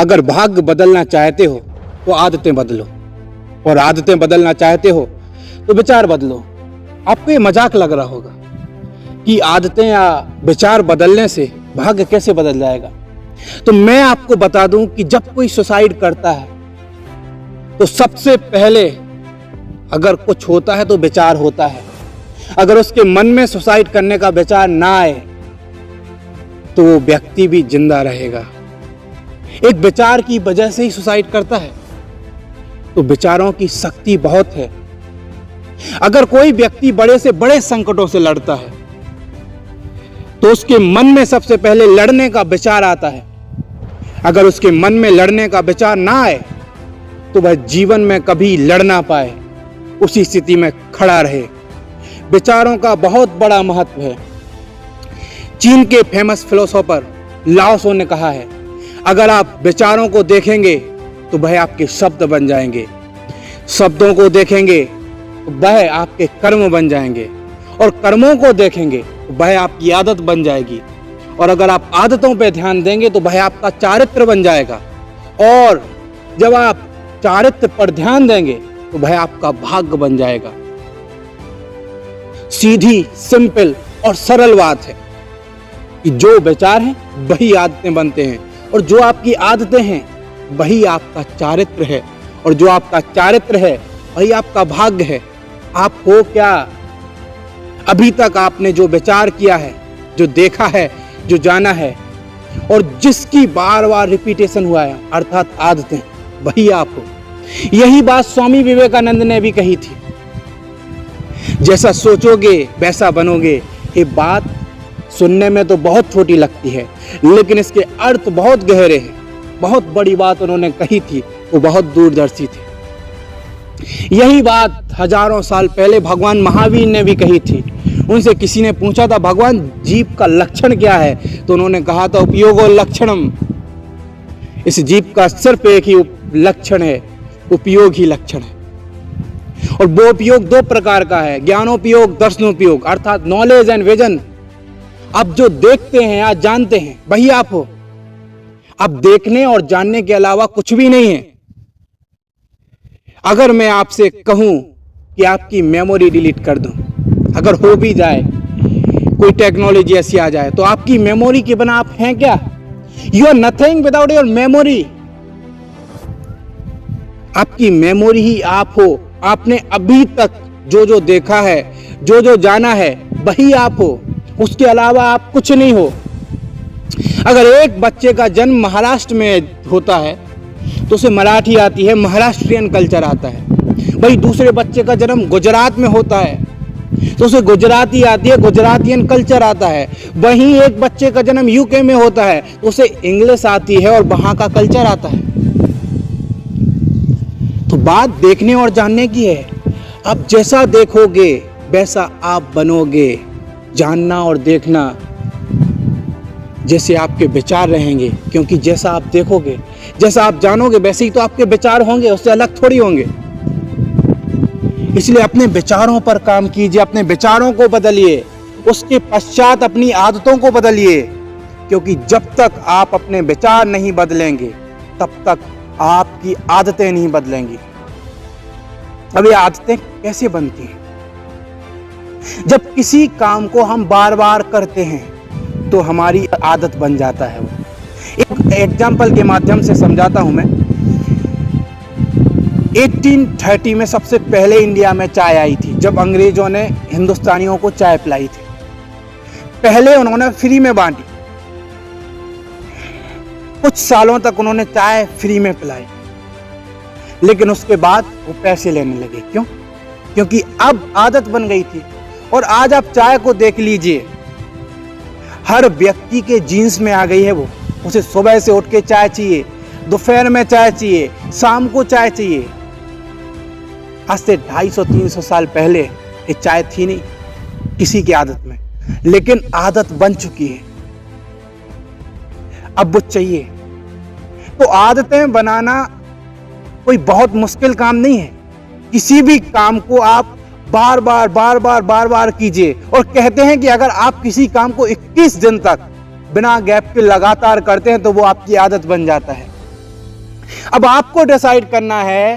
अगर भाग्य बदलना चाहते हो तो आदतें बदलो, और आदतें बदलना चाहते हो तो विचार बदलो। आपको ये मजाक लग रहा होगा कि आदतें या विचार बदलने से भाग्य कैसे बदल जाएगा। तो मैं आपको बता दूं कि जब कोई सुसाइड करता है तो सबसे पहले अगर कुछ होता है तो विचार होता है। अगर उसके मन में सुसाइड करने का विचार ना आए तो वो व्यक्ति भी जिंदा रहेगा। एक विचार की वजह से ही सुसाइड करता है। तो विचारों की शक्ति बहुत है। अगर कोई व्यक्ति बड़े से बड़े संकटों से लड़ता है तो उसके मन में सबसे पहले लड़ने का विचार आता है। अगर उसके मन में लड़ने का विचार ना आए तो वह जीवन में कभी लड़ ना पाए, उसी स्थिति में खड़ा रहे। विचारों का बहुत बड़ा महत्व है। चीन के फेमस फिलोसोफर लाओ त्से ने कहा है, अगर आप विचारों को देखेंगे तो वह आपके शब्द बन जाएंगे, शब्दों को देखेंगे तो वह आपके कर्म बन जाएंगे, और कर्मों को देखेंगे तो वह आपकी आदत बन जाएगी, और अगर आप आदतों पर ध्यान देंगे तो वह आपका चारित्र बन जाएगा, और जब आप चारित्र पर ध्यान देंगे तो वह आपका भाग्य बन जाएगा। सीधी, सिंपल और सरल बात है कि जो विचार हैं वही आदतें बनते हैं, और जो आपकी आदतें हैं वही आपका चारित्र है, और जो आपका चारित्र है वही आपका भाग्य है। आप हो क्या? अभी तक आपने जो विचार किया है, जो देखा है, जो जाना है, और जिसकी बार बार रिपीटेशन हुआ है, अर्थात आदतें, वही आप हो। यही बात स्वामी विवेकानंद ने भी कही थी, जैसा सोचोगे वैसा बनोगे। ये बात सुनने में तो बहुत छोटी लगती है, लेकिन इसके अर्थ बहुत गहरे हैं। बहुत बड़ी बात उन्होंने कही थी, वो बहुत दूरदर्शी थे। यही बात हजारों साल पहले भगवान महावीर ने भी कही थी। उनसे किसी ने पूछा था, भगवान जीव का लक्षण क्या है? तो उन्होंने कहा था, उपयोगो लक्षणम। इस जीव का सिर्फ एक ही लक्षण है, उपयोग ही लक्षण है। और वो उपयोग दो प्रकार का है, ज्ञानोपयोग, दर्शनोपयोग, अर्थात नॉलेज एंड विजन। आप जो देखते हैं या जानते हैं वही आप हो। अब देखने और जानने के अलावा कुछ भी नहीं है। अगर मैं आपसे कहूं कि आपकी मेमोरी डिलीट कर दूं, अगर हो भी जाए, कोई टेक्नोलॉजी ऐसी आ जाए, तो आपकी मेमोरी के बिना आप हैं क्या? You are nothing without your memory. आपकी मेमोरी ही आप हो। आपने अभी तक जो जो देखा है, जो जो जाना है, वही आप हो। उसके अलावा आप कुछ नहीं हो। अगर एक बच्चे का जन्म महाराष्ट्र में होता है तो उसे मराठी आती है, महाराष्ट्रियन कल्चर आता है। वही दूसरे बच्चे का जन्म गुजरात में होता है तो उसे गुजराती आती है, गुजरातियन कल्चर आता है। वहीं एक बच्चे का जन्म यूके में होता है तो उसे इंग्लिश आती है और वहां का कल्चर आता है। तो बात देखने और जानने की है। आप जैसा देखोगे वैसा आप बनोगे। जानना और देखना जैसे आपके विचार रहेंगे, क्योंकि जैसा आप देखोगे, जैसा आप जानोगे, वैसे ही तो आपके विचार होंगे, उससे अलग थोड़ी होंगे। इसलिए अपने विचारों पर काम कीजिए, अपने विचारों को बदलिए, उसके पश्चात अपनी आदतों को बदलिए, क्योंकि जब तक आप अपने विचार नहीं बदलेंगे तब तक आपकी आदतें नहीं बदलेंगी। अब ये आदतें कैसे बनती हैं? जब किसी काम को हम बार बार करते हैं तो हमारी आदत बन जाता है। वो एक एग्जाम्पल के माध्यम से समझाता हूं मैं। 1830 में सबसे पहले इंडिया में चाय आई थी, जब अंग्रेजों ने हिंदुस्तानियों को चाय पिलाई थी। पहले उन्होंने फ्री में बांटी, कुछ सालों तक उन्होंने चाय फ्री में पिलाई, लेकिन उसके बाद वो पैसे लेने लगे। क्यों? क्योंकि अब आदत बन गई थी। और आज आप चाय को देख लीजिए, हर व्यक्ति के जीन्स में आ गई है वो। उसे सुबह से उठ के चाय चाहिए, दोपहर में चाय चाहिए, शाम को चाय चाहिए। आज से 250-300 साल पहले ये चाय थी नहीं किसी की आदत में, लेकिन आदत बन चुकी है, अब वो चाहिए। तो आदतें बनाना कोई बहुत मुश्किल काम नहीं है। किसी भी काम को आप बार बार कीजिए। और कहते हैं कि अगर आप किसी काम को 21 दिन तक बिना गैप के लगातार करते हैं तो वो आपकी आदत बन जाता है। अब आपको डिसाइड करना है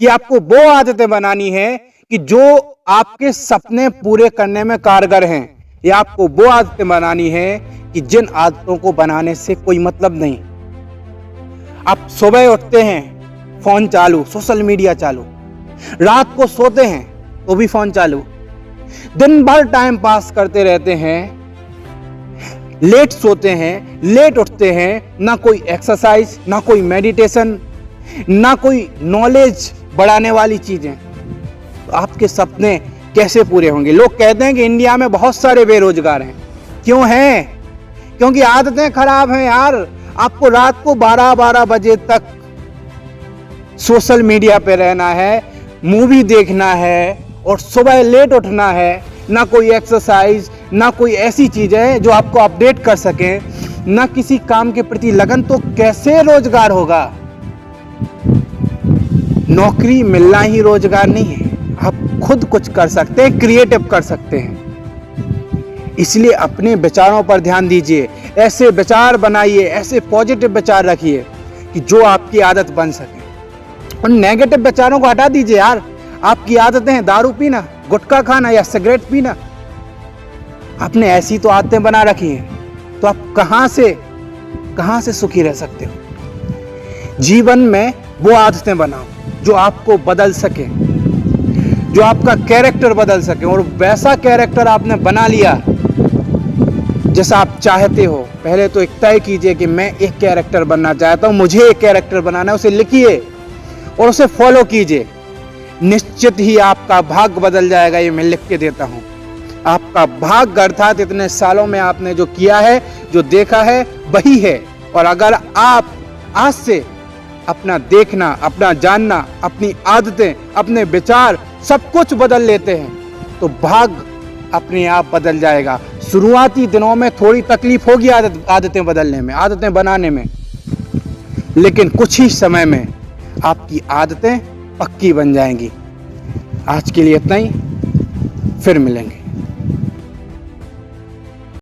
कि आपको वो आदतें बनानी है कि जो आपके सपने पूरे करने में कारगर हैं, या आपको वो आदतें बनानी है कि जिन आदतों को बनाने से कोई मतलब नहीं। आप सुबह उठते हैं, फोन चालू, सोशल मीडिया चालू, रात को सोते हैं तो भी फोन चालू, दिन भर टाइम पास करते रहते हैं, लेट सोते हैं, लेट उठते हैं, ना कोई एक्सरसाइज, ना कोई मेडिटेशन, ना कोई नॉलेज बढ़ाने वाली चीजें, तो आपके सपने कैसे पूरे होंगे? लोग कहते हैं कि इंडिया में बहुत सारे बेरोजगार हैं। क्यों हैं? क्योंकि आदतें खराब हैं यार। आपको रात को 12-12 बजे तक सोशल मीडिया पे रहना है, मूवी देखना है और सुबह लेट उठना है। ना कोई एक्सरसाइज, ना कोई ऐसी चीजें जो आपको अपडेट कर सकें, ना किसी काम के प्रति लगन, तो कैसे रोजगार होगा? नौकरी मिलना ही रोजगार नहीं है। आप खुद कुछ कर सकते हैं, क्रिएटिव कर सकते हैं। इसलिए अपने विचारों पर ध्यान दीजिए, ऐसे विचार बनाइए, ऐसे पॉजिटिव विचार रखिए कि जो आपकी आदत बन सके। उन नेगेटिव विचारों को हटा दीजिए यार। आपकी आदतें हैं दारू पीना, गुटखा खाना या सिगरेट पीना, आपने ऐसी तो आदतें बना रखी हैं, तो आप कहां से सुखी रह सकते हो? जीवन में वो आदतें बनाओ जो आपको बदल सके, जो आपका कैरेक्टर बदल सके, और वैसा कैरेक्टर आपने बना लिया जैसा आप चाहते हो। पहले तो एक तय कीजिए कि मैं एक कैरेक्टर बनना चाहता हूं, मुझे एक कैरेक्टर बनाना है, उसे लिखिए और उसे फॉलो कीजिए। निश्चित ही आपका भाग्य बदल जाएगा, ये मैं लिख के देता हूं। आपका भाग्य अर्थात इतने सालों में आपने जो किया है, जो देखा है, वही है। और अगर आप आज से अपना देखना, अपना जानना, अपनी आदतें, अपने विचार सब कुछ बदल लेते हैं, तो भाग्य अपने आप बदल जाएगा। शुरुआती दिनों में थोड़ी तकलीफ होगी आदतें बदलने में, आदतें बनाने में, लेकिन कुछ ही समय में आपकी आदतें पक्की बन जाएंगी। आज के लिए इतना ही, फिर मिलेंगे।